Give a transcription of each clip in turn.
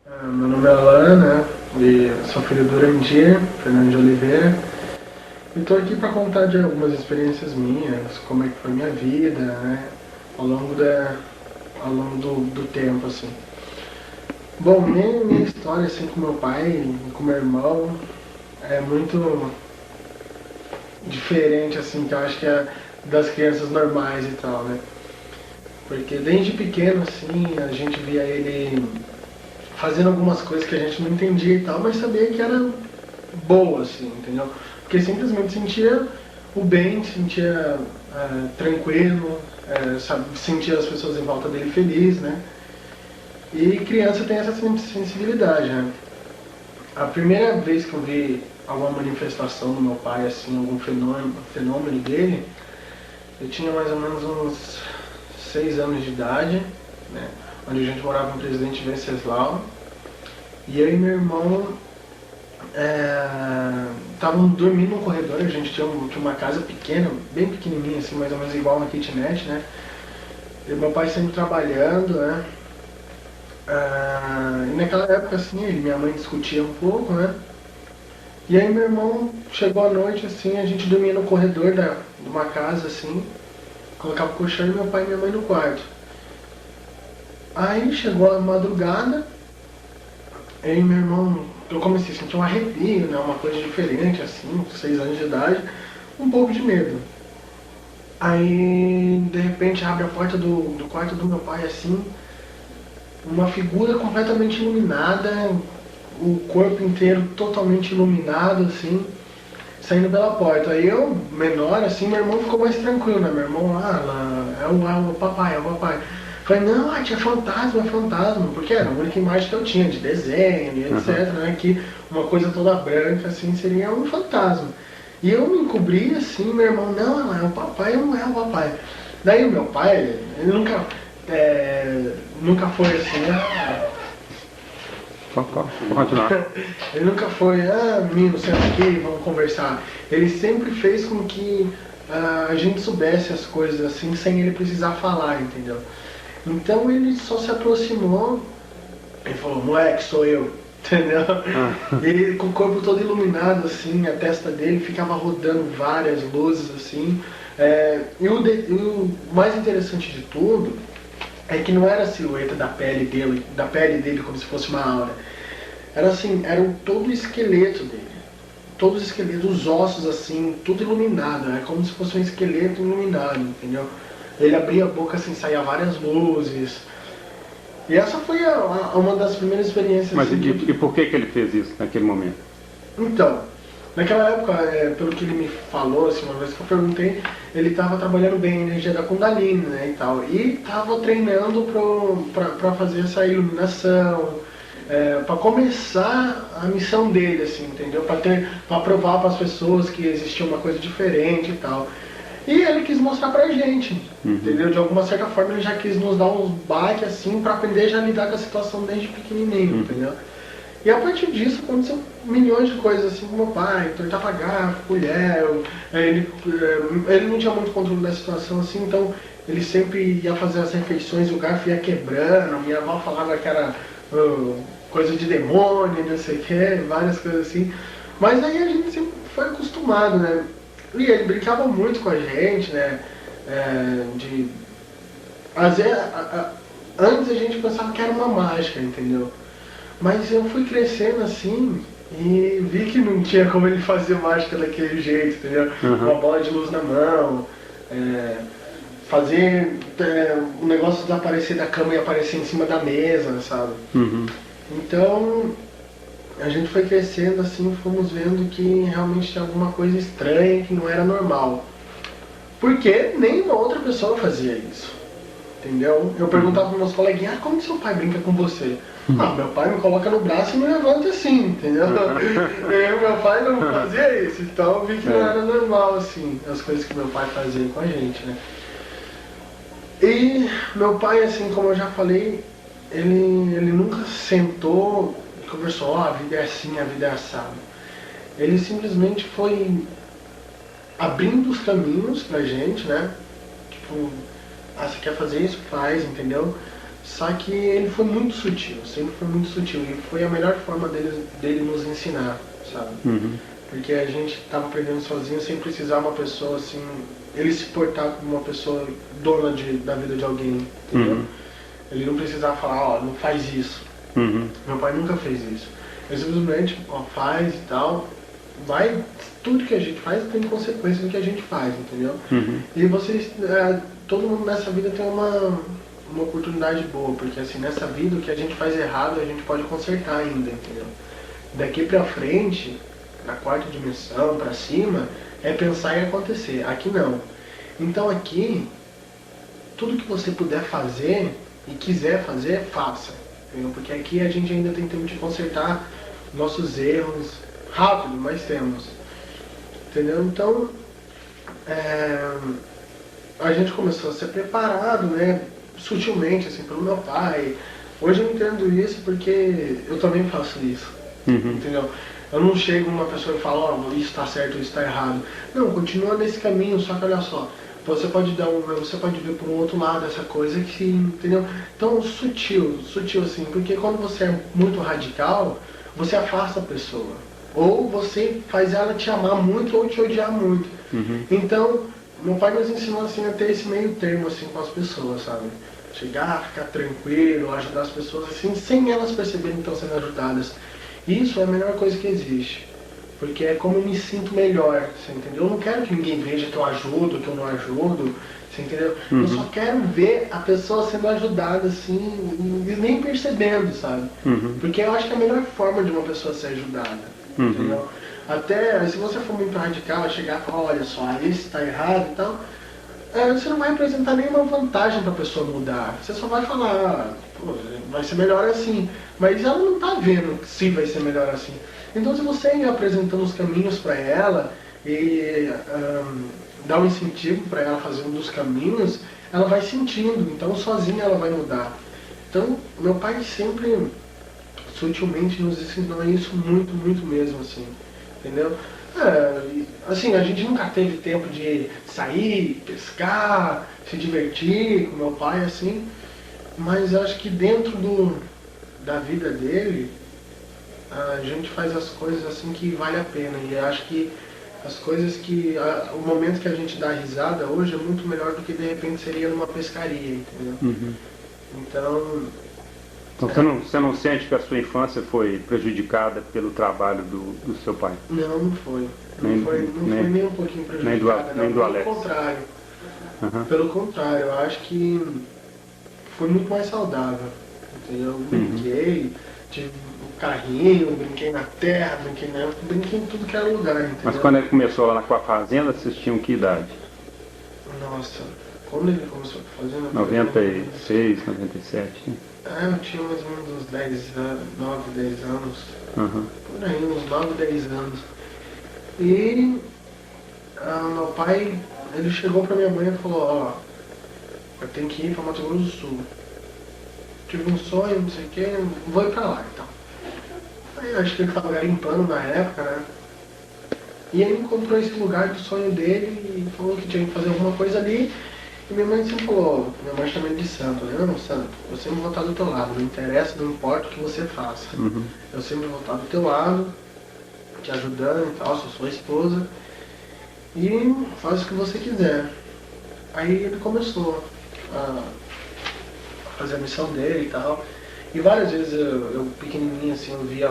Meu nome é Alan, né? E sou filho do Urandir, Fernando de Oliveira. E estou aqui para contar de algumas experiências minhas, como é que foi minha vida, né? Ao longo do tempo, assim. Bom, minha história, assim, com meu pai e com meu irmão é muito diferente, assim, que eu acho que é das crianças normais e tal, né? Porque desde pequeno, assim, a gente via ele fazendo algumas coisas que a gente não entendia e tal, mas sabia que era boa, assim, entendeu? Porque simplesmente sentia o bem, sentia tranquilo, sentia as pessoas em volta dele feliz, né? E criança tem essa sensibilidade, né? A primeira vez que eu vi alguma manifestação do meu pai, assim, algum fenômeno dele, eu tinha mais ou menos uns 6 anos de idade, né? Onde a gente morava no Presidente Venceslau. E eu e meu irmão estavam dormindo no corredor. A gente tinha uma casa pequena, bem pequenininha, assim, mais ou menos igual uma kitnet, né? E meu pai sempre trabalhando, né? E naquela época, assim, ele e minha mãe discutiam um pouco, né? E aí meu irmão chegou à noite, assim, a gente dormia no corredor de uma casa, assim, colocava o colchão e meu pai e minha mãe no quarto. Aí chegou a madrugada, eu e meu irmão, eu comecei a sentir um arrepio, né? Uma coisa diferente, assim, 6 anos de idade, um pouco de medo. Aí, de repente, abre a porta do quarto do meu pai, assim, uma figura completamente iluminada, o corpo inteiro totalmente iluminado, assim, saindo pela porta. Aí eu, menor, assim, meu irmão ficou mais tranquilo, né? Meu irmão lá, é o papai, é o papai. Falei, não, tia, é fantasma, porque era a única imagem que eu tinha de desenho e etc, né? Que uma coisa toda branca, assim, seria um fantasma. E eu me encobri assim, meu irmão, não, é o papai, não é o papai. Daí o meu pai, ele nunca foi assim, Pode continuar. ele nunca foi, menino, senta aqui, vamos conversar. Ele sempre fez com que a gente soubesse as coisas assim, sem ele precisar falar, entendeu? Então ele só se aproximou e falou, moleque, sou eu, entendeu? Ele com o corpo todo iluminado, assim, a testa dele ficava rodando várias luzes, assim. E o mais interessante de tudo é que não era a silhueta da pele dele como se fosse uma aura. Era assim, era todo o esqueleto dele. Todos os esqueletos, os ossos assim, tudo iluminado. É como se fosse um esqueleto iluminado, entendeu? Ele abria a boca assim, saía várias luzes. E essa foi uma das primeiras experiências. Mas assim, e por que ele fez isso naquele momento? Então, naquela época, pelo que ele me falou, assim, uma vez que eu perguntei, ele estava trabalhando bem a energia da Kundalini, né, e tal. E estava treinando para fazer essa iluminação, para começar a missão dele, assim, entendeu? Para provar para as pessoas que existia uma coisa diferente e tal. E ele quis mostrar pra gente, entendeu? De alguma certa forma ele já quis nos dar uns baques assim pra aprender já a lidar com a situação desde pequenininho, entendeu? E a partir disso aconteceu milhões de coisas assim com meu pai, tortava garfo, colher, ele não tinha muito controle da situação assim, então ele sempre ia fazer as refeições e o garfo ia quebrando, minha avó falava que era coisa de demônio, não sei o que, várias coisas assim. Mas aí a gente sempre foi acostumado, né? E ele brincava muito com a gente, né? Às vezes, antes a gente pensava que era uma mágica, entendeu? Mas eu fui crescendo assim e vi que não tinha como ele fazer mágica daquele jeito, entendeu? Uma bola de luz na mão, fazer o negócio desaparecer da cama e aparecer em cima da mesa, sabe? Então a gente foi crescendo assim, fomos vendo que realmente tinha alguma coisa estranha que não era normal. Porque nenhuma outra pessoa fazia isso. Entendeu? Eu perguntava para meus coleguinhas, como seu pai brinca com você? Meu pai me coloca no braço e me levanta assim, entendeu? Meu pai não fazia isso, então eu vi que não era normal assim, as coisas que meu pai fazia com a gente, né? E meu pai, assim, como eu já falei, ele nunca sentou e conversou, a vida é assim, a vida é assada. Ele simplesmente foi abrindo os caminhos pra gente, né? Tipo, você quer fazer isso? Faz, entendeu? Só que ele foi muito sutil, sempre foi muito sutil. E foi a melhor forma dele nos ensinar, sabe? Uhum. Porque a gente estava aprendendo sozinho sem precisar uma pessoa assim, ele se portar como uma pessoa dona da vida de alguém, entendeu? Uhum. Ele não precisava falar, ó, não faz isso. Uhum. Meu pai nunca fez isso. Ele simplesmente, ó, faz e tal. Vai, tudo que a gente faz tem consequência do que a gente faz, entendeu? Uhum. E vocês, todo mundo nessa vida tem uma oportunidade boa, porque assim, nessa vida o que a gente faz errado a gente pode consertar ainda, entendeu? Daqui pra frente, na quarta dimensão, pra cima, é pensar em acontecer. Aqui não. Então aqui, tudo que você puder fazer e quiser fazer, faça. Entendeu? Porque aqui a gente ainda tem tempo de consertar nossos erros rápido, mas temos. Entendeu? Então, a gente começou a ser preparado, né? Sutilmente, assim, pelo meu pai. Hoje eu entendo isso porque eu também faço isso. Uhum. Entendeu? Eu não chego numa pessoa e falo, ó, isso está certo, isso está errado. Não, continua nesse caminho, só que olha só, você pode ver por um outro lado essa coisa que, entendeu? Então, sutil assim, porque quando você é muito radical, você afasta a pessoa. Ou você faz ela te amar muito ou te odiar muito. Uhum. Então, meu pai nos ensinou assim a ter esse meio termo assim com as pessoas, sabe? Chegar, ficar tranquilo, ajudar as pessoas assim, sem elas perceberem que estão sendo ajudadas. Isso é a melhor coisa que existe. Porque é como eu me sinto melhor, você entendeu? Eu não quero que ninguém veja que eu ajudo, que eu não ajudo, você entendeu? Uhum. Eu só quero ver a pessoa sendo ajudada assim, e nem percebendo, sabe? Uhum. Porque eu acho que é a melhor forma de uma pessoa ser ajudada, Uhum. entendeu? Até se você for muito radical, chegar e falar, olha só, isso está errado e tal, você não vai apresentar nenhuma vantagem para a pessoa mudar. Você só vai falar, pô, vai ser melhor assim. Mas ela não está vendo se vai ser melhor assim. Então se você ir apresentando os caminhos para ela e dar um incentivo para ela fazer um dos caminhos, ela vai sentindo. Então sozinha ela vai mudar. Então meu pai sempre sutilmente nos ensinou isso muito, muito mesmo, assim. Entendeu? Assim, a gente nunca teve tempo de sair, pescar, se divertir com meu pai, assim, mas acho que dentro da vida dele, a gente faz as coisas assim que vale a pena, e acho que as coisas que, o momento que a gente dá risada hoje é muito melhor do que de repente seria numa pescaria, entendeu? Uhum. Então você não sente que a sua infância foi prejudicada pelo trabalho do seu pai? não foi. Não foi nem um pouquinho prejudicada, nem do pelo Alex. contrário. Uhum. Pelo contrário, eu acho que foi muito mais saudável. Entendeu? Eu brinquei, tive um carrinho, brinquei na terra, brinquei em tudo que era lugar, entendeu? Mas quando ele começou lá na fazenda, vocês tinham que idade? Nossa, quando ele começou a fazer... 96, 97? Eu tinha mais ou menos uns 10 anos, 9, 10 anos. Uhum. Por aí, uns 9, 10 anos. E meu pai, ele chegou pra minha mãe e falou, ó, eu tenho que ir pra Mato Grosso do Sul. Tive um sonho, não sei o que, vou ir pra lá então. Aí acho que ele tava garimpando na época, né? E ele encontrou esse lugar do sonho dele e falou que tinha que fazer alguma coisa ali. E minha mãe sempre falou, minha mãe chama ele de santo, né? Não, santo, eu sempre vou estar do teu lado, não interessa, não importa o que você faça. Uhum. Eu sempre vou estar do teu lado, te ajudando e tal, sou sua esposa. E faz o que você quiser. Aí ele começou a fazer a missão dele e tal. E várias vezes eu pequenininho assim, eu via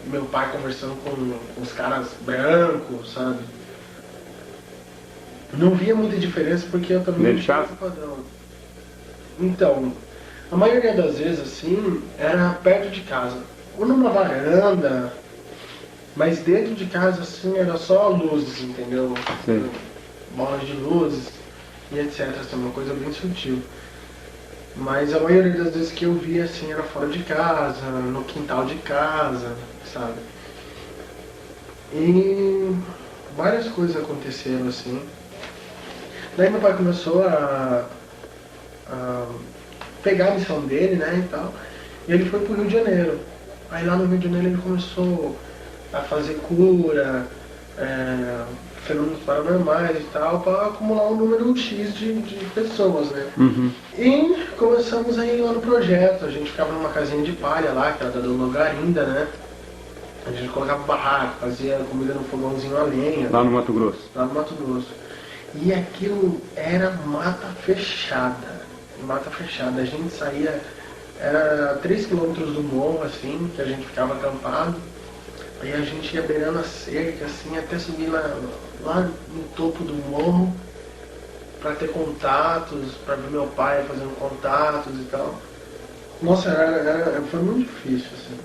meu pai conversando com os caras brancos, sabe? Não via muita diferença porque eu também Dentro não de tinha casa? esse padrão. Então, a maioria das vezes assim, era perto de casa. Ou numa varanda, mas dentro de casa assim era só luzes, entendeu? Sim. Bolas de luzes e etc. Assim, uma coisa bem sutil. Mas a maioria das vezes que eu via assim era fora de casa, no quintal de casa, sabe? E várias coisas aconteceram assim. Daí meu pai começou a pegar a missão dele, né, e tal. E ele foi pro Rio de Janeiro. Aí lá no Rio de Janeiro ele começou a fazer cura, fenômenos paranormais e tal, para acumular um número X de pessoas, né? Uhum. E começamos aí lá no projeto, a gente ficava numa casinha de palha lá, que era da Dona Garinda, né? A gente colocava barraco, fazia comida no fogãozinho a lenha. Lá no Mato Grosso. Lá no Mato Grosso. E aquilo era mata fechada. Mata fechada. A gente saía, era 3 quilômetros do morro, assim, que a gente ficava acampado. Aí a gente ia beirando a cerca, assim, até subir lá no topo do morro para ter contatos, para ver meu pai fazendo contatos e tal. Nossa, foi muito difícil, assim.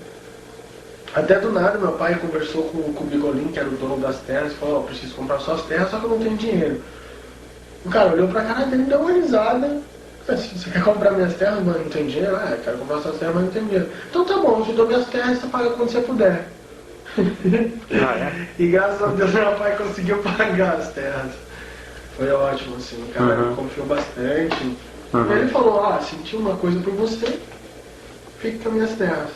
Até do nada meu pai conversou com o Bigolim, que era o dono das terras, e falou, preciso comprar suas terras, só que eu não tenho dinheiro. O cara olhou pra cara dele e deu uma risada. Você quer comprar minhas terras, mas não tem dinheiro? Eu quero comprar suas terras, mas não tenho dinheiro. Então tá bom, eu te dou minhas terras, você paga quando você puder. E graças a Deus meu pai conseguiu pagar as terras. Foi ótimo, assim, o cara confiou bastante. E ele falou, senti uma coisa por você, fique com minhas terras.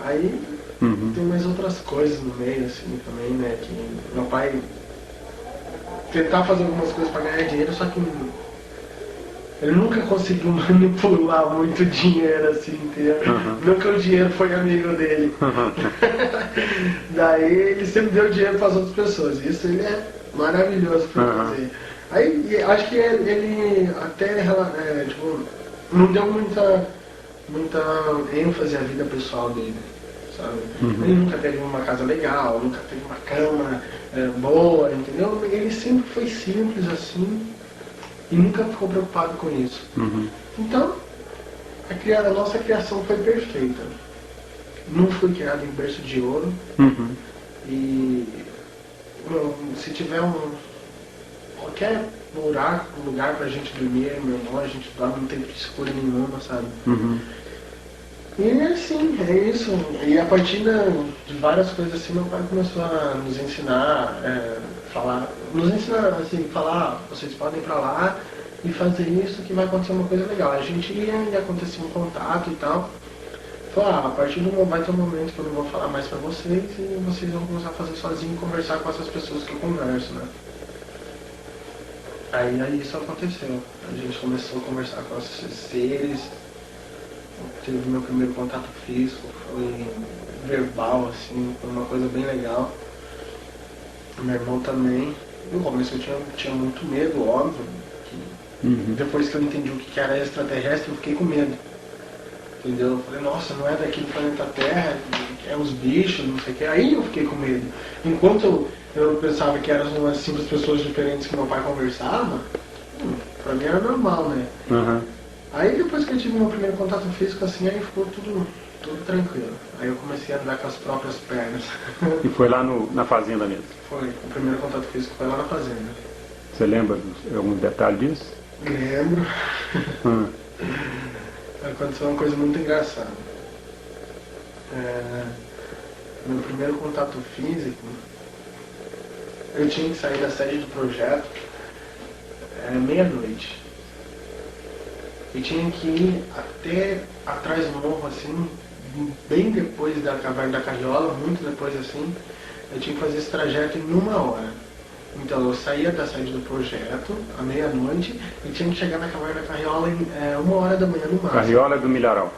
Aí tem mais outras coisas no meio, assim, também, né, que meu pai tentar fazer algumas coisas para ganhar dinheiro, só que ele nunca conseguiu manipular muito dinheiro, assim, entendeu? Nunca o dinheiro foi amigo dele. Daí ele sempre deu dinheiro para as outras pessoas. Isso ele é maravilhoso para fazer. Aí acho que ele até tipo, não deu muita ênfase à vida pessoal dele, sabe? Ele nunca teve uma casa legal, nunca teve uma cama boa, entendeu? Ele sempre foi simples assim e nunca ficou preocupado com isso. Então, a nossa criação foi perfeita. Não fui criado em berço de ouro. E se tiver qualquer lugar pra gente dormir, meu irmão, a gente dorme, não tem frescura nenhuma, sabe? E assim, é isso. E a partir de várias coisas assim, meu pai começou a nos ensinar, falar, vocês podem ir pra lá e fazer isso que vai acontecer uma coisa legal. A gente ia e acontecia um contato e tal. Falou, a partir do momento vai ter um momento que eu não vou falar mais pra vocês e vocês vão começar a fazer sozinho e conversar com essas pessoas que eu converso, né? Aí isso aconteceu. A gente começou a conversar com esses seres. Tive meu primeiro contato físico, foi verbal, assim, foi uma coisa bem legal. Meu irmão também. No começo eu tinha muito medo, óbvio. Depois que eu entendi o que era extraterrestre, eu fiquei com medo. Entendeu? Eu falei, nossa, não é daqui do planeta Terra, é os bichos, não sei o que. Aí eu fiquei com medo. Enquanto eu pensava que eram umas simples pessoas diferentes que meu pai conversava, pra mim era normal, né? Aí depois que eu tive meu primeiro contato físico, assim, aí ficou tudo tranquilo. Aí eu comecei a andar com as próprias pernas. E foi lá na fazenda mesmo? Foi, o primeiro contato físico foi lá na fazenda. Você lembra de algum detalhe disso? Lembro. Aconteceu uma coisa muito engraçada. Meu primeiro contato físico, eu tinha que sair da sede do projeto meia-noite. E tinha que ir até atrás do morro, assim, bem depois da Caverna da Carriola, muito depois assim, eu tinha que fazer esse trajeto em 1 hora. Então eu saía da sede do projeto à meia-noite e tinha que chegar na Caverna da Carriola em 1h da manhã no máximo. Carriola do Milharal?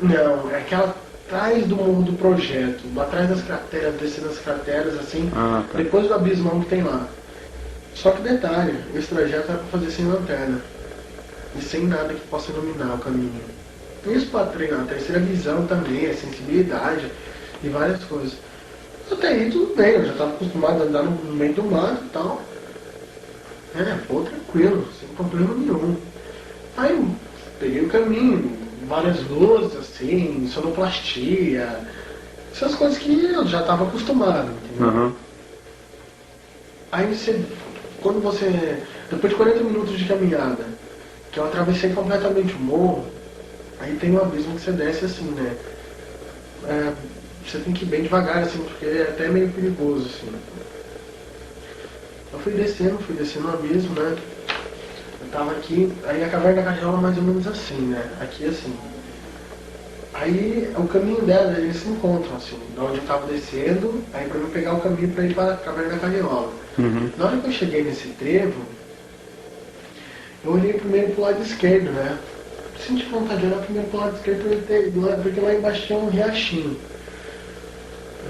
Não, é aquela atrás do morro do projeto, atrás das crateras, descendo as crateras assim, depois do abismão que tem lá. Só que detalhe, esse trajeto era para fazer sem lanterna e sem nada que possa iluminar o caminho. Isso para treinar a terceira visão também, a sensibilidade e várias coisas. Até aí tudo bem, eu já estava acostumado a andar no meio do mato e tal. Tranquilo, sem problema nenhum. Aí eu peguei o caminho, várias luzes, assim, sonoplastia, essas coisas que eu já estava acostumado, entendeu? Aí depois de 40 minutos de caminhada, que eu atravessei completamente o morro, aí tem um abismo que você desce assim, né? Você tem que ir bem devagar, assim, porque é até meio perigoso, assim. Eu fui descendo o abismo, né? Eu tava aqui, aí a Caverna da Carriola mais ou menos assim, né? Aqui assim. Aí o caminho dela, eles se encontram, assim, de onde eu tava descendo, aí pra eu pegar o caminho pra ir para a Caverna da Carriola. Uhum. Na hora que eu cheguei nesse trevo, eu olhei primeiro pro lado esquerdo, né? Senti vontade de olhar primeiro pro lado esquerdo porque lá embaixo tinha um riachinho.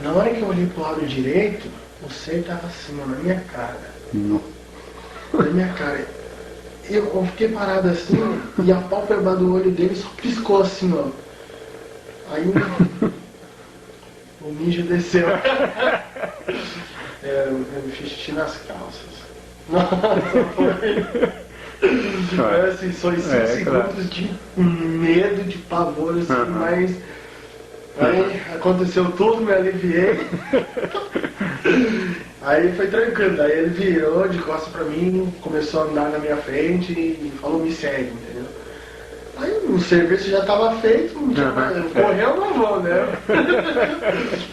Na hora que eu olhei pro lado direito, o ser tava assim, ó, na minha cara. Não. Na minha cara. Eu fiquei parado assim e a pálpebra do olho dele só piscou assim, ó. Aí o mijo desceu. Eu me fiz xixi nas calças. Nossa, foi assim, só em 5 segundos claro. de medo, de pavor, assim, mas aí aconteceu tudo, me aliviei. Aí foi tranquilo, aí ele virou de costas pra mim, começou a andar na minha frente e falou, me segue, entendeu? Aí o serviço já estava feito, não tinha mais, correu, não vou, né?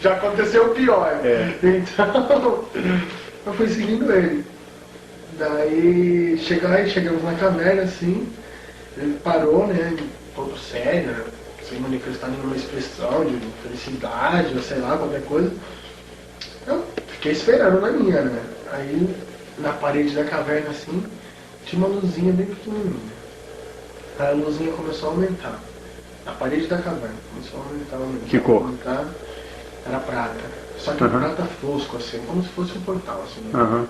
Já aconteceu o pior. Então, eu fui seguindo ele. Daí chegamos na caverna, assim, ele parou, né? Todo sério, né? Sem manifestar nenhuma expressão de felicidade, ou sei lá, qualquer coisa. Eu fiquei esperando na minha, né? Aí, na parede da caverna, assim, tinha uma luzinha bem pequenininha. Aí a luzinha começou a aumentar. Na parede da caverna. Começou a aumentar. Que cor? Aumentar. Era prata. Só que prata fosco, assim, como se fosse um portal, assim. Né?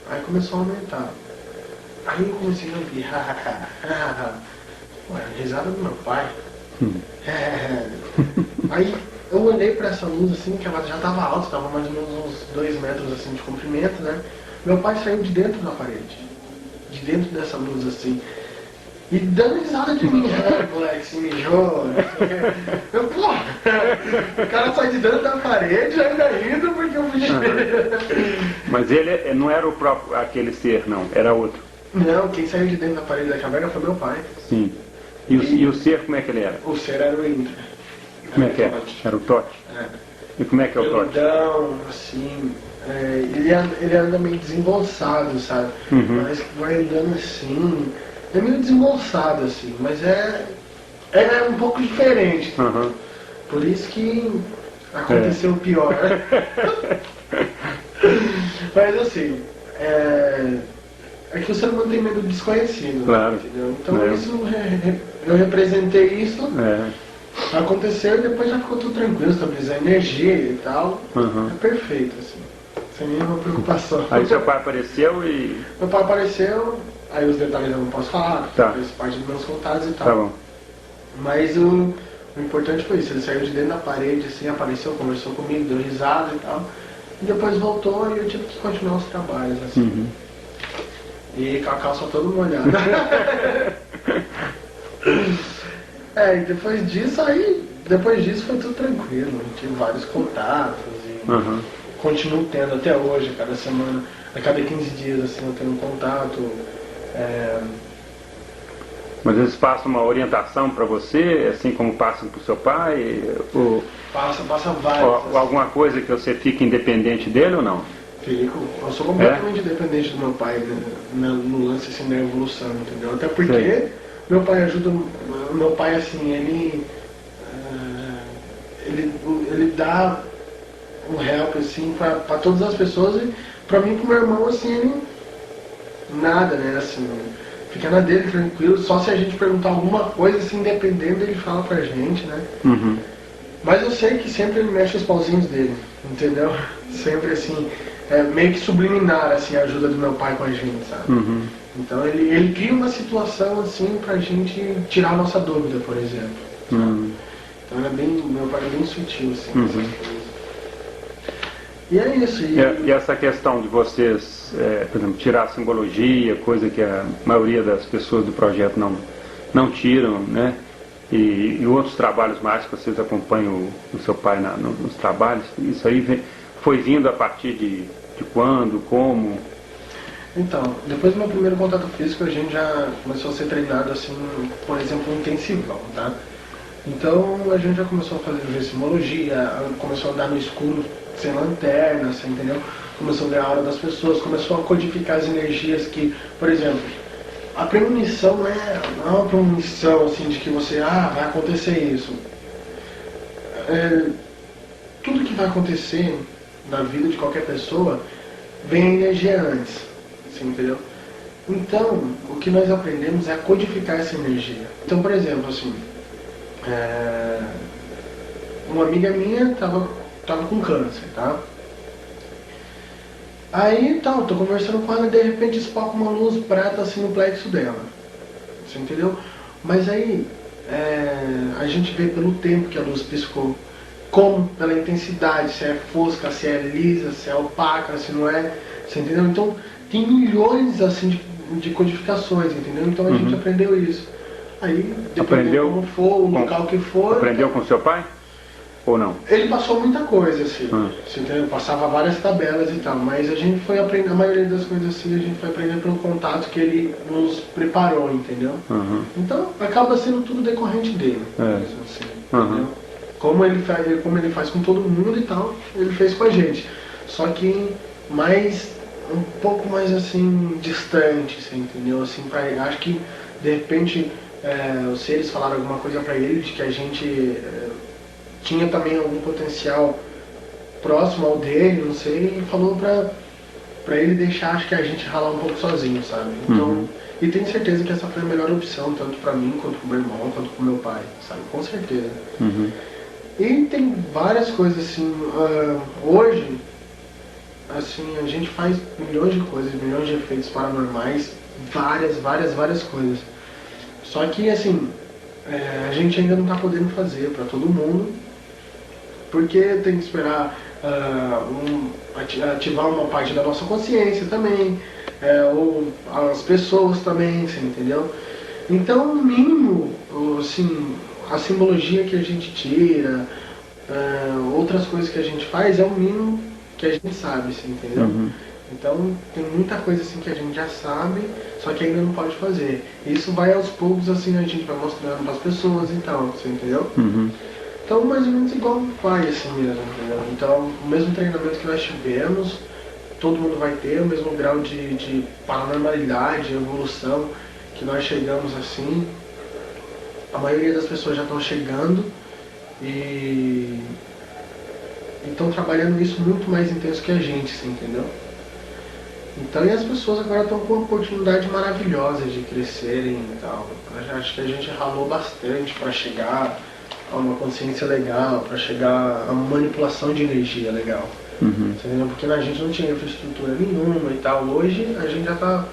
Aí começou a aumentar. Aí eu comecei a ouvir. Ué, a risada do meu pai. Aí eu olhei pra essa luz, assim, que ela já estava alta, estava mais ou menos uns 2 metros, assim, de comprimento, né? Meu pai saiu de dentro da parede. De dentro dessa luz, assim. E dando risada de mim, moleque, se mijou. Eu, porra, o cara sai de dentro da parede ainda rindo porque eu fiz. Mas ele não era o próprio, aquele ser, não, era outro. Não, quem saiu de dentro da parede da caverna foi meu pai. Sim. E o ser, como é que ele era? O ser era o Indra. Como é que é? Era o Tote? E como é que é o Tote? Peludão, assim, ele anda meio desembolsado, sabe? Mas vai andando assim. É meio desembolsado, assim, mas é um pouco diferente. Por isso que aconteceu o pior. Mas assim, é que o ser humano tem medo do desconhecido. Claro. Entendeu? Então isso, eu representei isso, aconteceu e depois já ficou tudo tranquilo, estabilizar a energia e tal. É perfeito, assim, sem nenhuma preocupação. Aí seu pai apareceu e... Meu pai apareceu. Aí os detalhes eu não posso falar, porque faz parte dos meus contatos e tal. Tá bom. Mas o importante foi isso, ele saiu de dentro da parede, assim, apareceu, conversou comigo, deu risada e tal. E depois voltou e eu tive que continuar os trabalhos, assim. E com a calça toda molhada. E depois disso foi tudo tranquilo. Eu tive vários contatos e continuo tendo até hoje, cada semana, a cada 15 dias, assim, eu tenho um contato. Mas eles passam uma orientação para você, assim como passam para o seu pai? Ou Passa várias. ou alguma coisa que você fica independente dele ou não? Fico. Eu sou completamente independente do meu pai, né, no lance assim da evolução, entendeu? Até porque meu pai ajuda. Meu pai, assim, ele dá um help, assim, para todas as pessoas e para mim e pro meu irmão, assim, ele nada, né, assim, fica na dele, tranquilo, só se a gente perguntar alguma coisa, assim, dependendo, ele fala pra gente, né? Mas eu sei que sempre ele mexe os pauzinhos dele, entendeu? Sempre, assim, meio que subliminar, assim, a ajuda do meu pai com a gente, sabe? Então ele cria uma situação, assim, pra gente tirar a nossa dúvida, por exemplo. Então meu pai é bem sutil, assim, essas coisas. E é isso. E essa questão de vocês, por exemplo, tirar a simbologia, coisa que a maioria das pessoas do projeto não tiram, né? E outros trabalhos mais que vocês acompanham o seu pai nos trabalhos, isso aí foi vindo a partir de quando, como? Então, depois do meu primeiro contato físico, a gente já começou a ser treinado, assim, por exemplo, um intensivão, tá? Então, a gente já começou a fazer simologia, começou a andar no escuro, sem lanterna, você entendeu? Começou a ver a aura das pessoas, começou a codificar as energias que, por exemplo, a premonição não é uma premonição assim de que você, vai acontecer isso. tudo que vai acontecer na vida de qualquer pessoa vem a energia antes, assim, entendeu? Então, o que nós aprendemos é a codificar essa energia. Então, por exemplo, assim, uma amiga minha tava com câncer, tá? Aí, eu tô conversando com ela e de repente espoca uma luz prata assim no plexo dela. Você entendeu? Mas aí, a gente vê pelo tempo que a luz piscou, como pela intensidade, se é fosca, se é lisa, se é opaca, se não é, você entendeu? Então, tem milhões assim de codificações, entendeu? Então a gente aprendeu isso. Aí, dependendo como for, o local que for... Aprendeu com seu pai? Ou não? Ele passou muita coisa, assim, você entendeu? Passava várias tabelas e tal, mas a gente foi aprendendo, a maioria das coisas assim, a gente foi aprendendo pelo contato que ele nos preparou, entendeu? Então, acaba sendo tudo decorrente dele, mesmo, assim, entendeu? Como ele faz com todo mundo e tal, ele fez com a gente. Só que um pouco mais assim, distante, você entendeu? Assim, acho que de repente os seres falaram alguma coisa pra ele de que a gente tinha também algum potencial próximo ao dele, não sei, e falou pra ele deixar, acho que a gente ralar um pouco sozinho, sabe? Então, e tenho certeza que essa foi a melhor opção, tanto pra mim, quanto pro meu irmão, quanto pro meu pai, sabe? Com certeza. E tem várias coisas assim, hoje, assim, a gente faz milhões de coisas, milhões de efeitos paranormais, várias coisas. Só que, assim, a gente ainda não está podendo fazer para todo mundo, porque tem que esperar ativar uma parte da nossa consciência também, ou as pessoas também, você entendeu? Então, no mínimo, assim, a simbologia que a gente tira, outras coisas que a gente faz, é o mínimo que a gente sabe, você entendeu? Então, tem muita coisa assim que a gente já sabe, só que ainda não pode fazer. Isso vai aos poucos, assim, a gente vai mostrando para as pessoas e tal, você entendeu? Então, mais ou menos igual vai, assim mesmo, entendeu? Então, o mesmo treinamento que nós tivemos, todo mundo vai ter, o mesmo grau de paranormalidade, evolução que nós chegamos assim. A maioria das pessoas já estão chegando e estão trabalhando isso muito mais intenso que a gente, você entendeu? Então, e as pessoas agora estão com uma oportunidade maravilhosa de crescerem e tal. Acho que a gente ralou bastante para chegar a uma consciência legal, para chegar a uma manipulação de energia legal. Entendeu? Porque a gente não tinha infraestrutura nenhuma e tal. Hoje a gente já tá...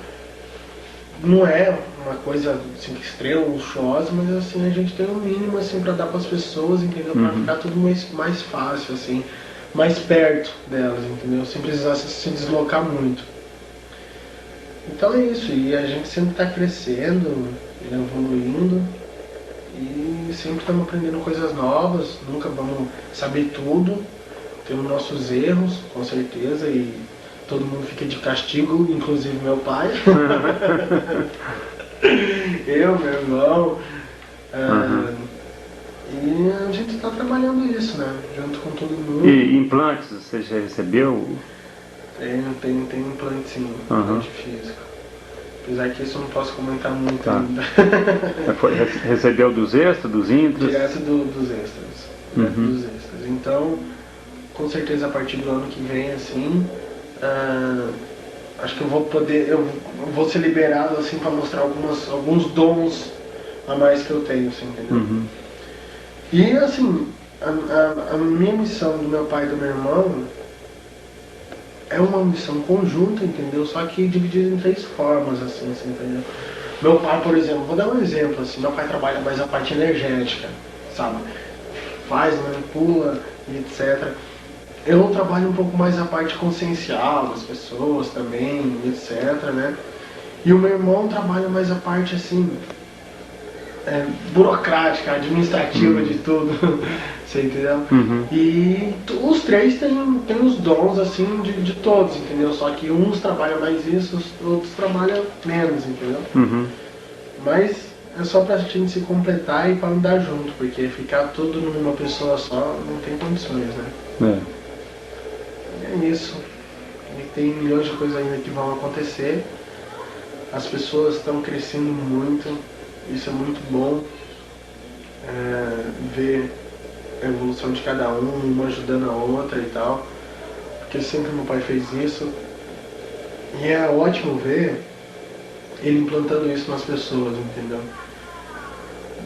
Não é uma coisa assim, extrema, luxuosa, mas assim, a gente tem um mínimo assim, para dar para as pessoas, entendeu? Para ficar tudo mais fácil, assim, mais perto delas, entendeu? Sem precisar se deslocar muito. Então é isso, e a gente sempre está crescendo, evoluindo, e sempre estamos aprendendo coisas novas, nunca vamos saber tudo, temos nossos erros, com certeza, e todo mundo fica de castigo, inclusive meu pai, eu, meu irmão, e a gente está trabalhando isso, né, junto com todo mundo. E implantes, você já recebeu? Tem implante sim, implante físico. Apesar que isso eu não posso comentar muito ainda. Recebeu dos extras, dos intras? Direto dos extras. Direto dos extras. Então, com certeza a partir do ano que vem, assim, acho que eu vou ser liberado assim para mostrar alguns dons a mais que eu tenho, assim, entendeu? E assim, a minha missão do meu pai e do meu irmão é uma missão conjunta, entendeu? Só que dividida em 3 formas, assim, entendeu? Meu pai, por exemplo, vou dar um exemplo, assim, meu pai trabalha mais a parte energética, sabe? Faz, manipula, etc. Eu trabalho um pouco mais a parte consciencial das pessoas também, etc, né? E o meu irmão trabalha mais a parte, assim, burocrática, administrativa de tudo, você entendeu? E os 3 têm os dons, assim, de todos, entendeu? Só que uns trabalham mais isso, os outros trabalham menos, entendeu? Mas é só pra gente se completar e pra andar junto, porque ficar tudo numa pessoa só não tem condições, né? É isso. E tem milhões de coisas ainda que vão acontecer. As pessoas estão crescendo muito. Isso é muito bom, ver a evolução de cada um, uma ajudando a outra e tal. Porque sempre meu pai fez isso. E é ótimo ver ele implantando isso nas pessoas, entendeu?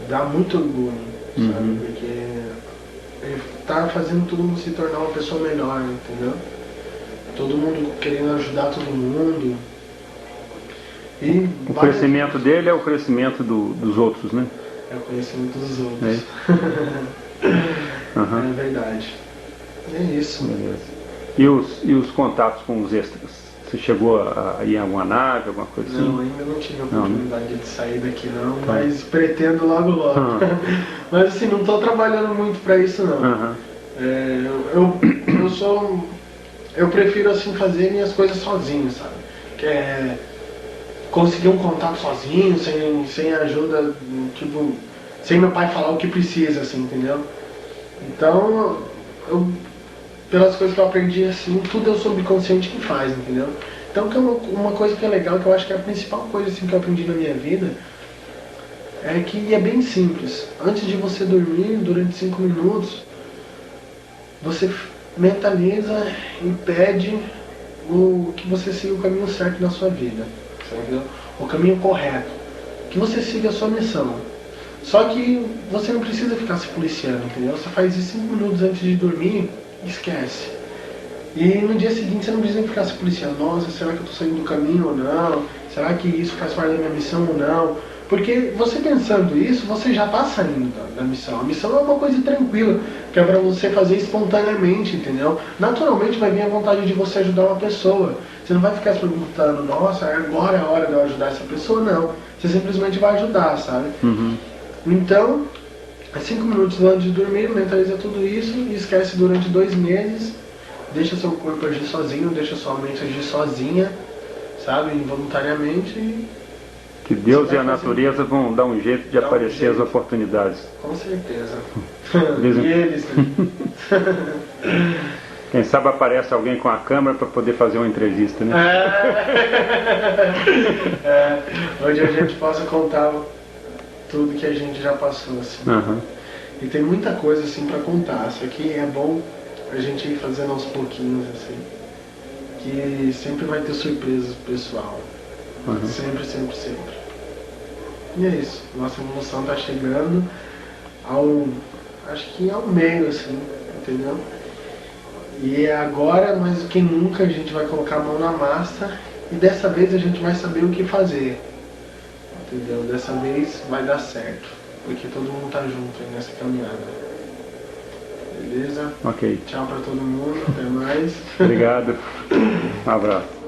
Dá muito orgulho, sabe? Porque ele tá fazendo todo mundo se tornar uma pessoa melhor, entendeu? Todo mundo querendo ajudar todo mundo. E o crescimento dele é o crescimento dos outros, né? É o conhecimento dos outros. É verdade. É isso. Beleza. E os contatos com os extras? Você chegou a ir em alguma nave, alguma coisa assim? Não, ainda não tive a oportunidade de sair daqui não, mas pretendo logo logo. Mas assim, não estou trabalhando muito para isso não. Eu prefiro assim fazer minhas coisas sozinho, sabe? Que é conseguir um contato sozinho, sem ajuda, tipo, sem meu pai falar o que precisa, assim, entendeu? Então, pelas coisas que eu aprendi, assim, tudo é o subconsciente que faz, entendeu? Então, que é uma coisa que é legal, que eu acho que é a principal coisa, assim, que eu aprendi na minha vida, é que é bem simples. Antes de você dormir, durante 5 minutos, você mentaliza e pede que você siga o caminho certo na sua vida, entendeu? O caminho correto, que você siga a sua missão. Só que você não precisa ficar se policiando, entendeu? Você faz isso 5 minutos antes de dormir e esquece. E no dia seguinte você não precisa ficar se policiando. Nossa, será que eu estou saindo do caminho ou não? Será que isso faz parte da minha missão ou não? Porque você pensando isso, você já está saindo da missão. A missão é uma coisa tranquila, que é para você fazer espontaneamente, entendeu? Naturalmente vai vir a vontade de você ajudar uma pessoa. Você não vai ficar se perguntando, nossa, agora é a hora de eu ajudar essa pessoa, não. Você simplesmente vai ajudar, sabe? Então, 5 minutos antes de dormir, mentaliza tudo isso e esquece durante 2 meses. Deixa seu corpo agir sozinho, deixa sua mente agir sozinha, sabe? Involuntariamente. Que Deus e a natureza vão dar um jeito de aparecer as oportunidades. Com certeza. E eles, Quem sabe aparece alguém com a câmera para poder fazer uma entrevista, né? Onde a gente possa contar tudo que a gente já passou, assim. E tem muita coisa, assim, para contar. Só que é bom a gente ir fazendo aos pouquinhos, assim. Que sempre vai ter surpresas pro pessoal. Sempre, sempre, sempre. E é isso. Nossa evolução tá chegando acho que ao meio, assim, entendeu? E agora, mais do que nunca, a gente vai colocar a mão na massa e dessa vez a gente vai saber o que fazer. Entendeu? Dessa vez vai dar certo, porque todo mundo tá junto aí nessa caminhada. Beleza? Ok. Tchau pra todo mundo, até mais. Obrigado. Um abraço.